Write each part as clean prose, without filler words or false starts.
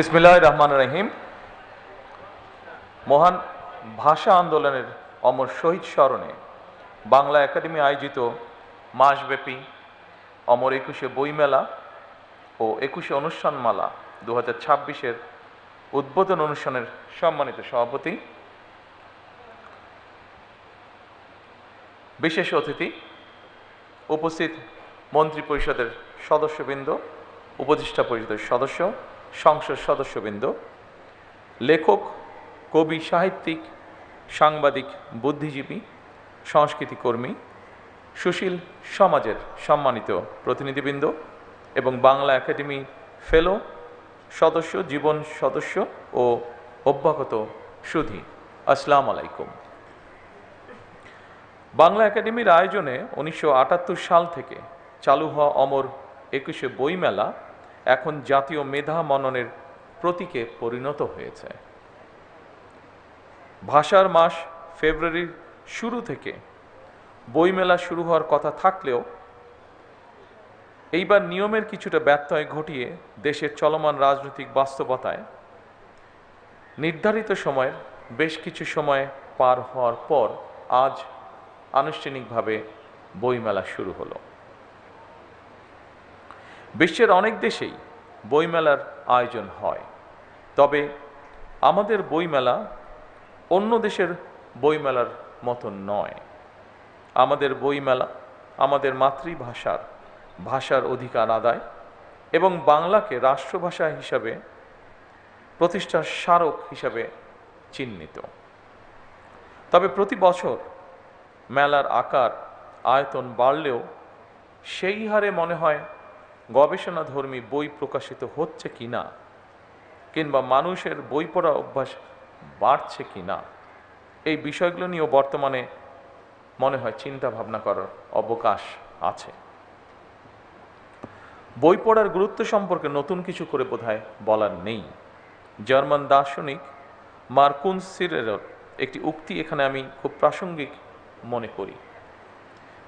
বিসমিল্লাহির রহমানির রহিম। মহান ভাষা আন্দোলনের অমর শহীদ স্মরণে বাংলা একাডেমি আয়োজিত মাসব্যাপী অমর ২১শে বইমেলা ও ২১শে অনুষ্ঠানমালা ২০২৬-এর উদ্বোধন অনুষ্ঠানের সম্মানিত সভাপতি, বিশেষ অতিথি, উপস্থিত মন্ত্রী পরিষদের সদস্যবৃন্দ, উপদেষ্টা পরিষদের সদস্য, সংসদ সদস্যবৃন্দ, লেখক, কবি, সাহিত্যিক, সাংবাদিক, বুদ্ধিজীবী, সংস্কৃতি কর্মী, সুশীল সমাজের সম্মানিত প্রতিনিধিবৃন্দ এবং বাংলা একাডেমি ফেলো সদস্য, জীবন সদস্য ও অভ্যাগত সুধী, আসসালামু আলাইকুম। বাংলা একাডেমির আয়োজনে ১৯৭৮ সাল থেকে চালু হওয়া অমর ২১শে বইমেলা এখন জাতীয় মেধা মননের প্রতীকে পরিণত হয়েছে। ভাষার মাস ফেব্রুয়ারির শুরু থেকে বইমেলা শুরু হওয়ার কথা থাকলেও এইবার নিয়মের কিছুটা ব্যত্যয় ঘটিয়ে দেশের চলমান রাজনৈতিক বাস্তবতায় নির্ধারিত সময়ের বেশ কিছু সময় পার হওয়ার পর আজ আনুষ্ঠানিকভাবে বইমেলা শুরু হলো। বিশ্বের অনেক দেশেই বইমেলার আয়োজন হয়, তবে আমাদের বইমেলা অন্য দেশের বইমেলার মতন নয়। আমাদের বইমেলা আমাদের ভাষার অধিকার আদায় এবং বাংলাকে রাষ্ট্রভাষা হিসাবে প্রতিষ্ঠার স্মারক হিসাবে চিহ্নিত। তবে প্রতি বছর মেলার আকার আয়তন বাড়লেও সেই হারে মনে হয় গবেষণাধর্মী বই প্রকাশিত হচ্ছে কিনা, কিংবা মানুষের বই পড়া অভ্যাস বাড়ছে কিনা, এই বিষয়গুলো নিয়েও বর্তমানে মনে হয় চিন্তা ভাবনা করার অবকাশ আছে। বই পড়ার গুরুত্ব সম্পর্কে নতুন কিছু করে বোধহয় বলার নেই। জার্মান দার্শনিক মার্কুস সিরেরের একটি উক্তি এখানে আমি খুব প্রাসঙ্গিক মনে করি।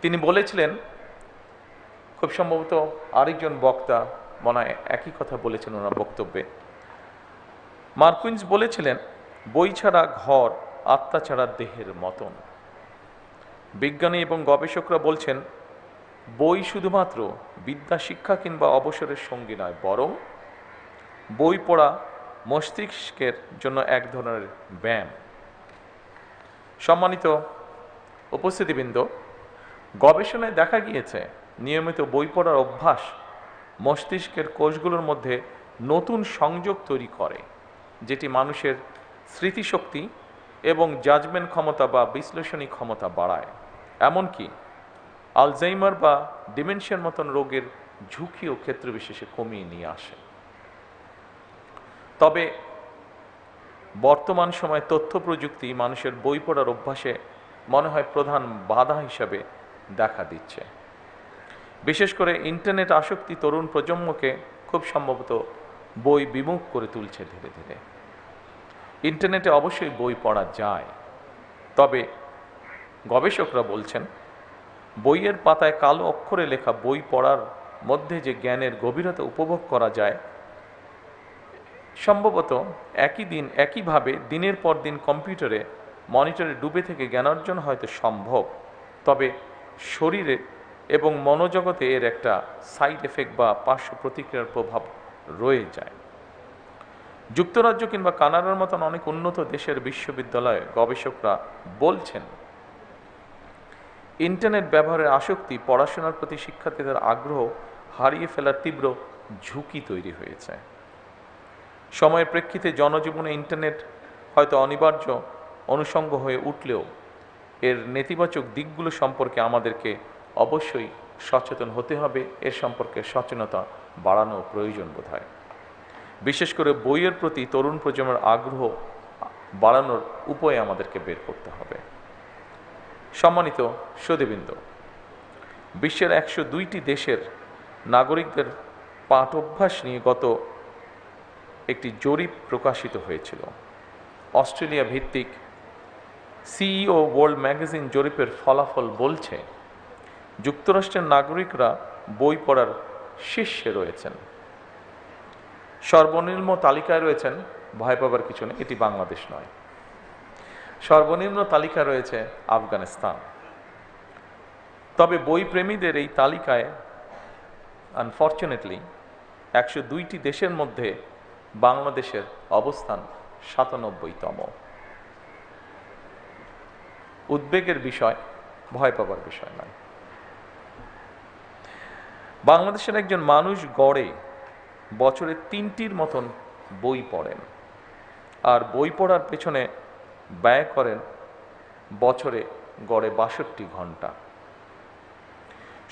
তিনি বলেছিলেন, খুব সম্ভবত আরেকজন বক্তা মনে হয় একই কথা বলেছেন ওনার বক্তব্যে। মার্কুস বলেছিলেন, বই ছাড়া ঘর আত্মা ছাড়া দেহের মতন। বিজ্ঞানী এবং গবেষকরা বলছেন, বই শুধুমাত্র বিদ্যা শিক্ষা কিংবা অবসরের সঙ্গী নয়, বরং বই পড়া মস্তিষ্কের জন্য এক ধরনের ব্যায়াম। সম্মানিত উপস্থিতিবৃন্দ, গবেষণায় দেখা গিয়েছে নিয়মিত বই পড়ার অভ্যাস মস্তিষ্কের কোষগুলোর মধ্যে নতুন সংযোগ তৈরি করে, যেটি মানুষের স্মৃতিশক্তি এবং জাজমেন্ট ক্ষমতা বা বিশ্লেষণী ক্ষমতা বাড়ায়, এমনকি আলজাইমার বা ডিমেনশিয়ার মতন রোগের ঝুঁকি ও ক্ষেত্রবিশেষে কমিয়ে নিয়ে আসে। তবে বর্তমান সময়ে তথ্য প্রযুক্তি মানুষের বই পড়ার অভ্যাসে মনে হয় প্রধান বাধা হিসাবে দেখা দিচ্ছে। বিশেষ করে ইন্টারনেট আসক্তি তরুণ প্রজন্মকে খুব সম্ভবত বই বিমুখ করে তুলছে ধীরে ধীরে। ইন্টারনেটে অবশ্যই বই পড়া যায়, তবে গবেষকরা বলছেন, বইয়ের পাতায় কালো অক্ষরে লেখা বই পড়ার মধ্যে যে জ্ঞানের গভীরতা উপভোগ করা যায়, সম্ভবত একইভাবে দিনের পর দিন কম্পিউটারে মনিটরে ডুবে থেকে জ্ঞান অর্জন হয়তো সম্ভব, তবে শরীরে এবং মনোজগতে এর একটা সাইড এফেক্ট বা পার্শ্ব প্রতিক্রিয়ার প্রভাব রয়ে যায়। যুক্তরাজ্য কিংবা কানাডার মতন অনেক উন্নত দেশের বিশ্ববিদ্যালয়ে গবেষকরা বলছেন, ইন্টারনেট ব্যবহারের আসক্তি পড়াশোনার প্রতি শিক্ষার্থীদের আগ্রহ হারিয়ে ফেলার তীব্র ঝুঁকি তৈরি হয়েছে। সময়ের প্রেক্ষিতে জনজীবনে ইন্টারনেট হয়তো অনিবার্য অনুষঙ্গ হয়ে উঠলেও এর নেতিবাচক দিকগুলো সম্পর্কে আমাদেরকে অবশ্যই সচেতন হতে হবে। এর সম্পর্কে সচেতনতা বাড়ানো প্রয়োজন বোধ হয়। বিশেষ করে বইয়ের প্রতি তরুণ প্রজন্মের আগ্রহ বাড়ানোর উপায় আমাদেরকে বের করতে হবে। সম্মানিত সুধীবৃন্দ, বিশ্বের ১০২টি দেশের নাগরিকদের পাঠ অভ্যাস নিয়ে গত একটি জরিপ প্রকাশিত হয়েছিল। অস্ট্রেলিয়া ভিত্তিক সিইও ওয়ার্ল্ড ম্যাগাজিন জরিপের ফলাফল বলছে, যুক্তরাষ্ট্রের নাগরিকরা বই পড়ার শীর্ষে রয়েছেন। সর্বনিম্ন তালিকায় রয়েছেন, ভয় পাবার কিছু নেই, এটি বাংলাদেশ নয়, সর্বনিম্ন তালিকা রয়েছে আফগানিস্তান। তবে বই প্রেমীদের এই তালিকায় আনফর্চুনেটলি 102টি দেশের মধ্যে বাংলাদেশের অবস্থান 97তম। উদ্বেগের বিষয়, ভয় পাবার বিষয় নয়। বাংলাদেশের একজন মানুষ গড়ে বছরে 3টির মতন বই পড়েন, আর বই পড়ার পেছনে ব্যয় করেন বছরে গড়ে 62 ঘন্টা।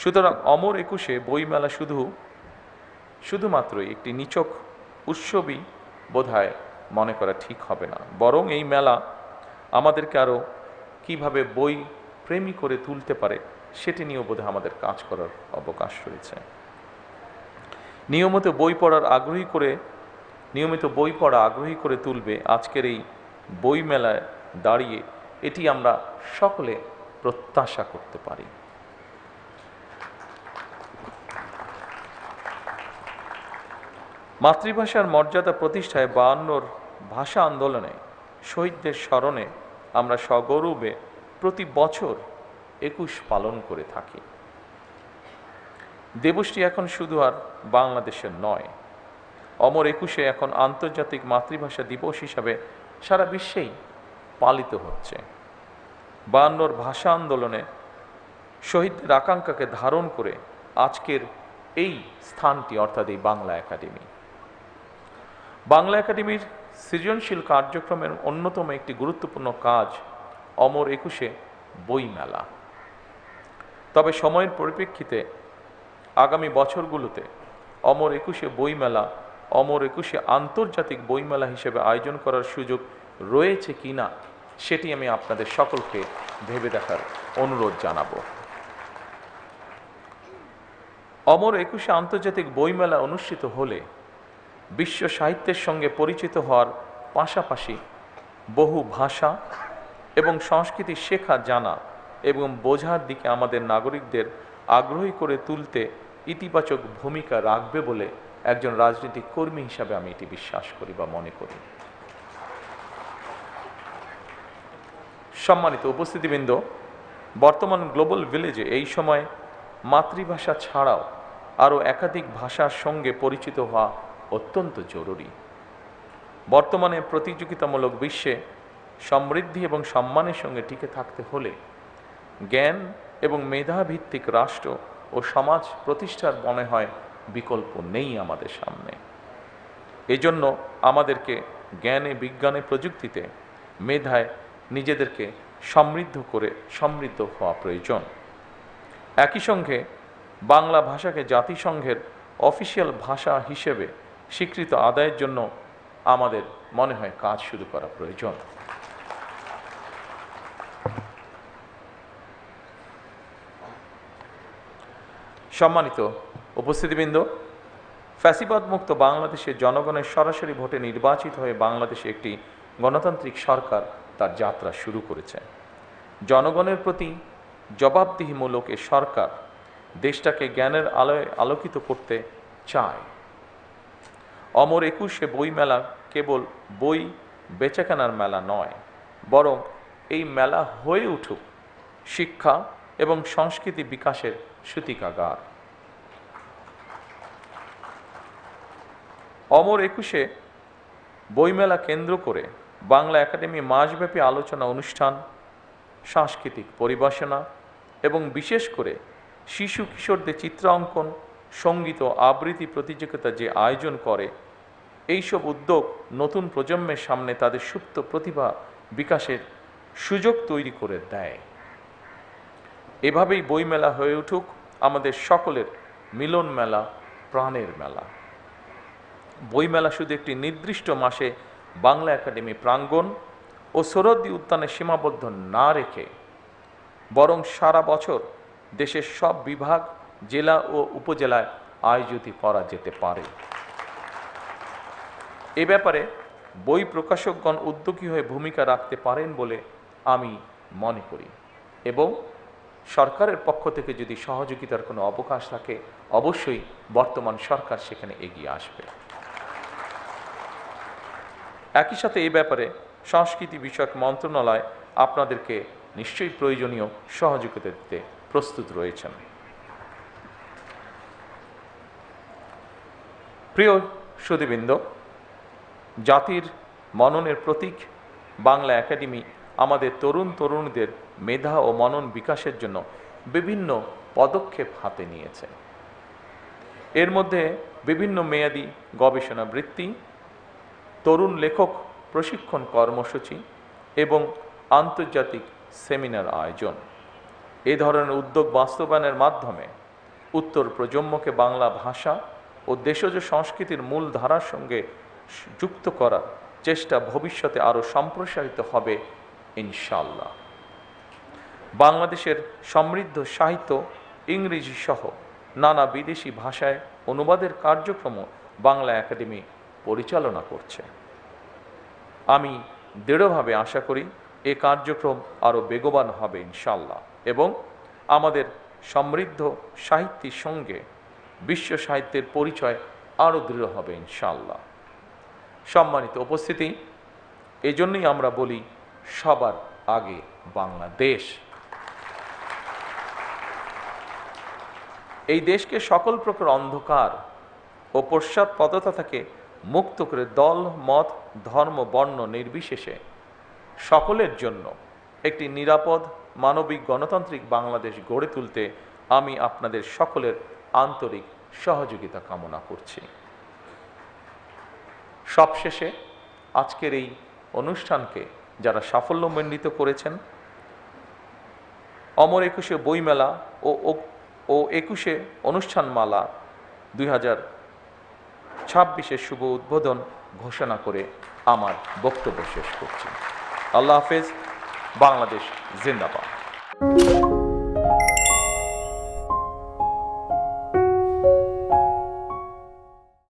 সুতরাং অমর একুশে বইমেলা শুধুমাত্রই একটি নিছক উৎসবই বোধহয় মনে করা ঠিক হবে না, বরং এই মেলা আমাদেরকে আরও কীভাবে বই প্রেমী করে তুলতে পারে সেটি নিয়েও বোধহয় আমাদের কাজ করার অবকাশ রয়েছে। নিয়মিত বই পড়া আগ্রহী করে তুলবে আজকের এই বই মেলায় দাঁড়িয়ে, এটি আমরা সকলে প্রত্যাশা করতে পারি। মাতৃভাষার মর্যাদা প্রতিষ্ঠায় 52 ভাষা আন্দোলনে শহীদদের স্মরণে আমরা সগৌরবে প্রতি বছর 21 পালন করে থাকি। দিবসটি এখন শুধু আর বাংলাদেশের নয়, অমর একুশে এখন আন্তর্জাতিক মাতৃভাষা দিবস হিসাবে সারা বিশ্বেই পালিত হচ্ছে। 52 ভাষা আন্দোলনে শহীদদের আকাঙ্ক্ষাকে ধারণ করে আজকের এই স্থানটি, অর্থাৎ এই বাংলা একাডেমি। বাংলা একাডেমির সৃজনশীল কার্যক্রমের অন্যতম একটি গুরুত্বপূর্ণ কাজ অমর একুশে বইমেলা। তবে সময়ের পরিপ্রেক্ষিতে আগামী বছরগুলোতে অমর একুশে বইমেলা অমর একুশে আন্তর্জাতিক বইমেলা হিসেবে আয়োজন করার সুযোগ রয়েছে কিনা সেটি আমি আপনাদের সকলকে ভেবে দেখার অনুরোধ জানাবো। অমর একুশে আন্তর্জাতিক বইমেলা অনুষ্ঠিত হলে বিশ্ব সাহিত্যের সঙ্গে পরিচিত হওয়ার পাশাপাশি বহু ভাষা এবং সংস্কৃতি শেখা, জানা এবং বোঝার দিকে আমাদের নাগরিকদের আগ্রহী করে তুলতে ইতিবাচক ভূমিকা রাখবে বলে একজন রাজনৈতিক কর্মী হিসাবে আমি এটি বিশ্বাস করি বা মনে করি। সম্মানিত উপস্থিতিবৃন্দ, বর্তমান গ্লোবাল ভিলেজে এই সময় মাতৃভাষা ছাড়াও আরও একাধিক ভাষার সঙ্গে পরিচিত হওয়া অত্যন্ত জরুরি। বর্তমানে প্রতিযোগিতামূলক বিশ্বে সমৃদ্ধি এবং সম্মানের সঙ্গে টিকে থাকতে হলে জ্ঞান এবং মেধাভিত্তিক রাষ্ট্র ও সমাজ প্রতিষ্ঠার মনে হয় বিকল্প নেই আমাদের সামনে। এজন্য আমাদেরকে জ্ঞানে, বিজ্ঞানে, প্রযুক্তিতে, মেধায় নিজেদেরকে সমৃদ্ধ হওয়া প্রয়োজন। একই সঙ্গে বাংলা ভাষাকে জাতিসংঘের অফিসিয়াল ভাষা হিসেবে স্বীকৃত আদায়ের জন্য আমাদের মনে হয় কাজ শুরু করা প্রয়োজন। সম্মানিত উপস্থিতিবৃন্দ, ফ্যাসিবাদ মুক্ত বাংলাদেশের জনগণের সরাসরি ভোটে নির্বাচিত হয়ে বাংলাদেশে একটি গণতান্ত্রিক সরকার তার যাত্রা শুরু করেছে। জনগণের প্রতি জবাবদিহিমূলক এ সরকার দেশটাকে জ্ঞানের আলোয় আলোকিত করতে চায়। অমর একুশে বইমেলা কেবল বই বেচাকেনার মেলা নয়, বরং এই মেলা হয়ে উঠুক শিক্ষা এবং সংস্কৃতি বিকাশের সূতিকাগার। অমর একুশে বইমেলা কেন্দ্র করে বাংলা একাডেমি মাসব্যাপী আলোচনা অনুষ্ঠান, সাংস্কৃতিক পরিবেশনা এবং বিশেষ করে শিশু কিশোরদের চিত্রাঙ্কন, সঙ্গীত ও আবৃত্তি প্রতিযোগিতা যে আয়োজন করে, এইসব উদ্যোগ নতুন প্রজন্মের সামনে তাদের সুপ্ত প্রতিভা বিকাশের সুযোগ তৈরি করে দেয়। এভাবেই বইমেলা হয়ে উঠুক আমাদের সকলের মিলন মেলা, প্রাণের মেলা। বইমেলা শুধু একটি নির্দিষ্ট মাসে বাংলা একাডেমি প্রাঙ্গণ ও সোহরাওয়ার্দী উদ্যানে সীমাবদ্ধ না রেখে বরং সারা বছর দেশের সব বিভাগ, জেলা ও উপজেলায় আয়োজিত করা যেতে পারে। এ ব্যাপারে বই প্রকাশকগণ উদ্যোগী হয়ে ভূমিকা রাখতে পারেন বলে আমি মনে করি এবং সরকারের পক্ষ থেকে যদি সহযোগিতার কোনো অবকাশ থাকে, অবশ্যই বর্তমান সরকার সেখানে এগিয়ে আসবে। একই সাথে এই ব্যাপারে সংস্কৃতি বিষয়ক মন্ত্রণালয় আপনাদেরকে নিশ্চয়ই প্রয়োজনীয় সহযোগিতা দিতে প্রস্তুত রয়েছেন। প্রিয় সুধীবৃন্দ, জাতির মননের প্রতীক বাংলা একাডেমি আমাদের তরুণ তরুণীদের মেধা ও মনন বিকাশের জন্য বিভিন্ন পদক্ষেপ হাতে নিয়েছে। এর মধ্যে বিভিন্ন মেয়াদী গবেষণা বৃত্তি, তরুণ লেখক প্রশিক্ষণ কর্মসূচি এবং আন্তর্জাতিক সেমিনার আয়োজন। এ ধরনের উদ্যোগ বাস্তবায়নের মাধ্যমে উত্তর প্রজন্মকে বাংলা ভাষা ও দেশজ সংস্কৃতির মূল ধারার সঙ্গে যুক্ত করার চেষ্টা ভবিষ্যতে আরও সম্প্রসারিত হবে ইনশাআল্লাহ। বাংলাদেশের সমৃদ্ধ সাহিত্য ইংরেজি সহ নানা বিদেশি ভাষায় অনুবাদের কার্যক্রম বাংলা একাডেমি পরিচালনা করছে। আমি দৃঢ়ভাবে আশা করি এ কার্যক্রম আরও বেগবান হবে ইনশাআল্লাহ এবং আমাদের সমৃদ্ধ সাহিত্যের সঙ্গে বিশ্ব সাহিত্যের পরিচয় আরও দৃঢ় হবে ইনশাআল্লাহ। সম্মানিত উপস্থিতি, এজন্যই আমরা বলি সবার আগে বাংলাদেশ। এই দেশকে সকল প্রকার অন্ধকার ও পশ্চাৎপদতা থেকে মুক্ত করে দল, মত, ধর্ম, বর্ণ নির্বিশেষে সকলের জন্য একটি নিরাপদ, মানবিক, গণতান্ত্রিক বাংলাদেশ গড়ে তুলতে আমি আপনাদের সকলের আন্তরিক সহযোগিতা কামনা করছি। সবশেষে আজকের এই অনুষ্ঠানকে যারা সাফল্যমণ্ডিত করেছেন, অমর একুশে বইমেলা ও একুশে অনুষ্ঠানমালা 2026-এর শুভ উদ্বোধন ঘোষণা করে আমার বক্তব্য শেষ করছি। আল্লাহ হাফেজ। বাংলাদেশ জিন্দাবাদ।